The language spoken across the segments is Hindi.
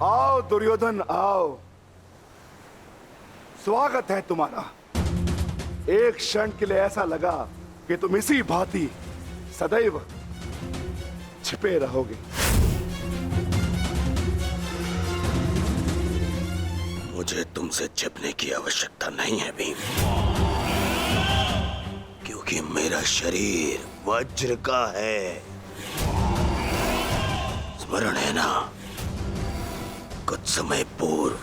आओ दुर्योधन आओ, स्वागत है तुम्हारा। एक क्षण के लिए ऐसा लगा कि तुम इसी भांति सदैव छिपे रहोगे। मुझे तुमसे छिपने की आवश्यकता नहीं है भीम, क्योंकि मेरा शरीर वज्र का है। स्मरण है ना, कुछ समय पूर्व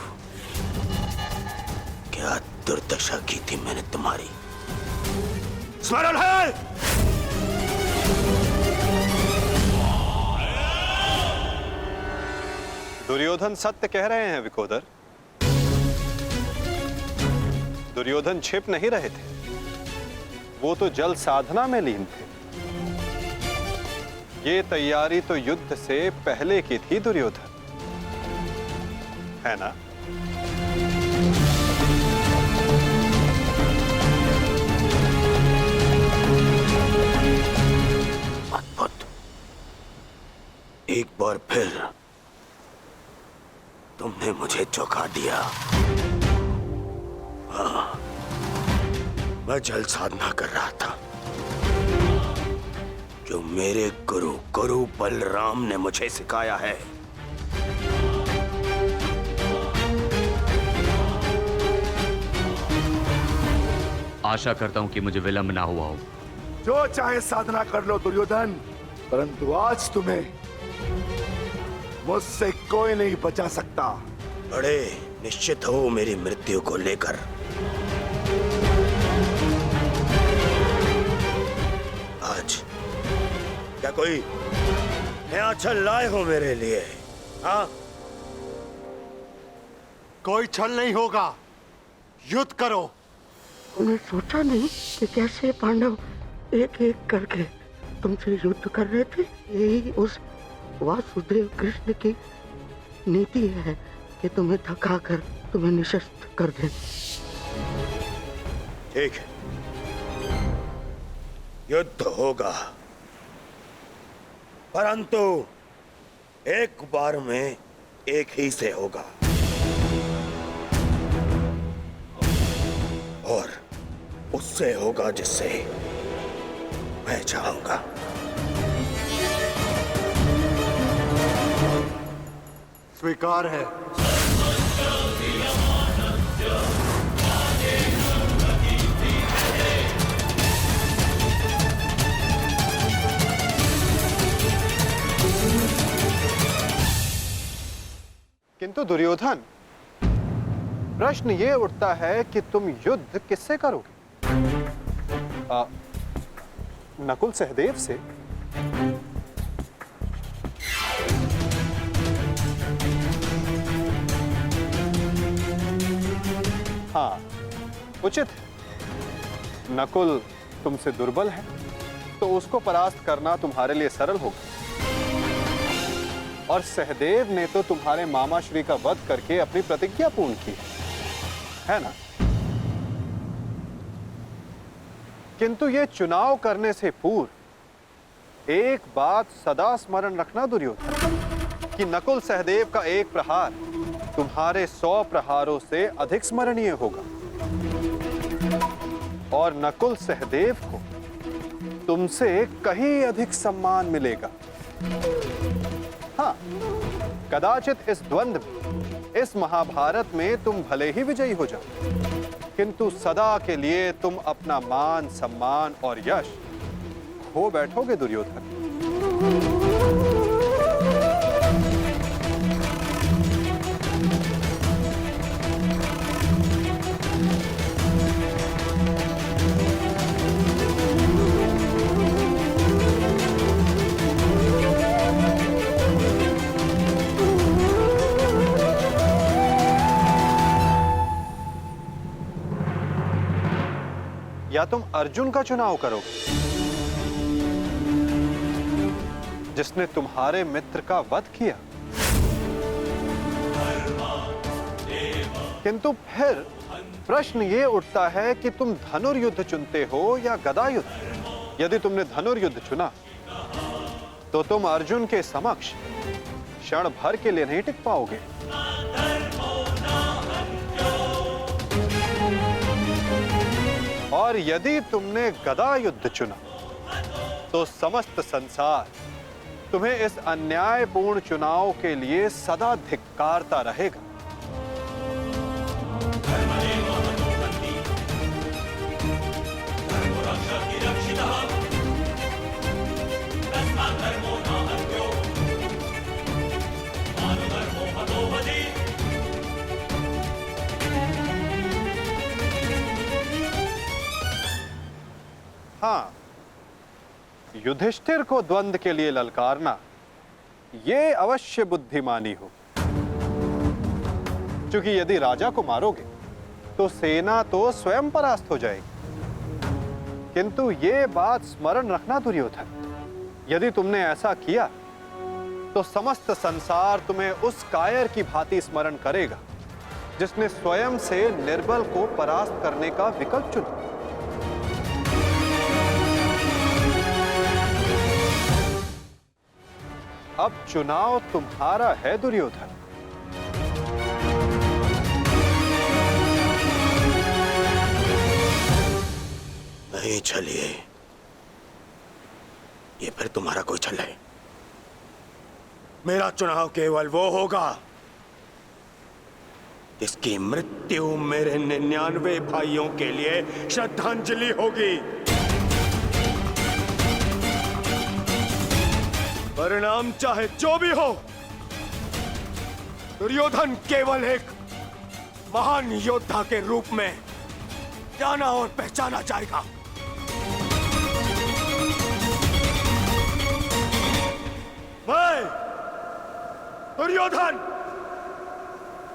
क्या दुर्दशा की थी मैंने तुम्हारी? स्मरण है? दुर्योधन सत्य कह रहे हैं विकोदर। दुर्योधन छिप नहीं रहे थे, वो तो जल साधना में लीन थे। ये तैयारी तो युद्ध से पहले की थी दुर्योधन, है ना? अद्भुत। एक बार फिर तुमने मुझे चौंका दिया। हाँ, मैं जल साधना कर रहा था जो मेरे गुरु बलराम ने मुझे सिखाया है। आशा करता हूं कि मुझे विलंब ना हुआ हो। जो चाहे साधना कर लो दुर्योधन, परंतु आज तुम्हें मुझसे कोई नहीं बचा सकता। बड़े निश्चित हो मेरी मृत्यु को लेकर। आज क्या कोई नया छल लाए हो मेरे लिए? हाँ, कोई छल नहीं होगा, युद्ध करो। मैं सोचा नहीं कि कैसे पांडव एक एक करके तुमसे युद्ध कर रहे थे। यही उस वासुदेव कृष्ण की नीति है कि तुम्हें थका कर तुम्हें निशस्त्र कर दे। ठीक है, युद्ध होगा, परंतु एक बार में एक ही से होगा, और उससे होगा जिससे मैं चाहूंगा। स्वीकार है। किंतु दुर्योधन, प्रश्न ये उठता है कि तुम युद्ध किससे करोगे? नकुल सहदेव से? हाँ, उचित है। नकुल तुमसे दुर्बल है, तो उसको परास्त करना तुम्हारे लिए सरल होगा। और सहदेव ने तो तुम्हारे मामा श्री का वध करके अपनी प्रतिज्ञा पूर्ण की है ना? किंतु ये चुनाव करने से पूर्व एक बात सदा स्मरण रखना दुर्योधन, कि नकुल सहदेव का एक प्रहार तुम्हारे 100 प्रहारों से अधिक स्मरणीय होगा, और नकुल सहदेव को तुमसे कहीं अधिक सम्मान मिलेगा। हाँ, कदाचित इस द्वंद्व में, इस महाभारत में तुम भले ही विजयी हो जाओ, किंतु सदा के लिए तुम अपना मान, सम्मान और यश खो बैठोगे दुर्योधन। या तुम अर्जुन का चुनाव करोगे, जिसने तुम्हारे मित्र का वध किया। किंतु फिर प्रश्न ये उठता है कि तुम धनुर्युद्ध चुनते हो या गदा युद्ध। यदि तुमने धनुर्युद्ध चुना तो तुम अर्जुन के समक्ष क्षण भर के लिए नहीं टिक पाओगे। और यदि तुमने गदा युद्ध चुना तो समस्त संसार तुम्हें इस अन्यायपूर्ण चुनाव के लिए सदा धिक्कारता रहेगा। हाँ, युधिष्ठिर को द्वंद्व के लिए ललकारना ये अवश्य बुद्धिमानी हो, क्योंकि यदि राजा को मारोगे तो सेना तो स्वयं परास्त हो जाएगी। किंतु ये बात स्मरण रखना दुर्योधन, यदि तुमने ऐसा किया तो समस्त संसार तुम्हें उस कायर की भांति स्मरण करेगा जिसने स्वयं से निर्बल को परास्त करने का विकल्प चुना। अब चुनाव तुम्हारा है दुर्योधन। नहीं चलिए, ये फिर तुम्हारा कोई छल है। मेरा चुनाव केवल वो होगा जिसकी मृत्यु मेरे 99 भाइयों के लिए श्रद्धांजलि होगी। परिणाम चाहे जो भी हो, दुर्योधन केवल एक महान योद्धा के रूप में जाना और पहचाना जाएगा। मैं दुर्योधन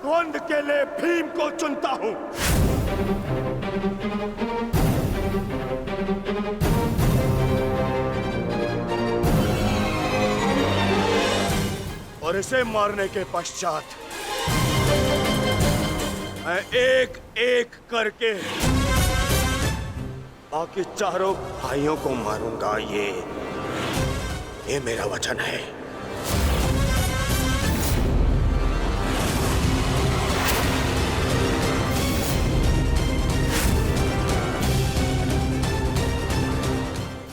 द्वंद्व के लिए भीम को चुनता हूं। और इसे मारने के पश्चात मैं एक एक करके बाकी चारों भाइयों को मारूंगा। ये मेरा वचन है।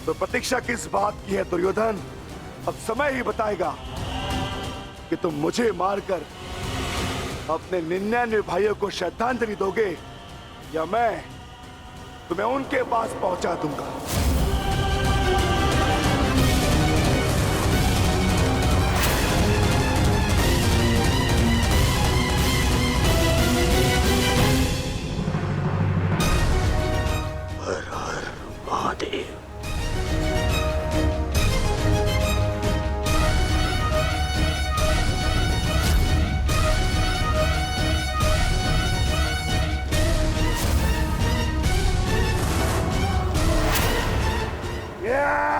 तो प्रतीक्षा किस बात की है दुर्योधन? अब समय ही बताएगा कि तुम मुझे मारकर अपने 99 भाइयों को श्रद्धांजलि दोगे या मैं तुम्हें उनके पास पहुंचा दूंगा। हर हर महादेव। Yeah!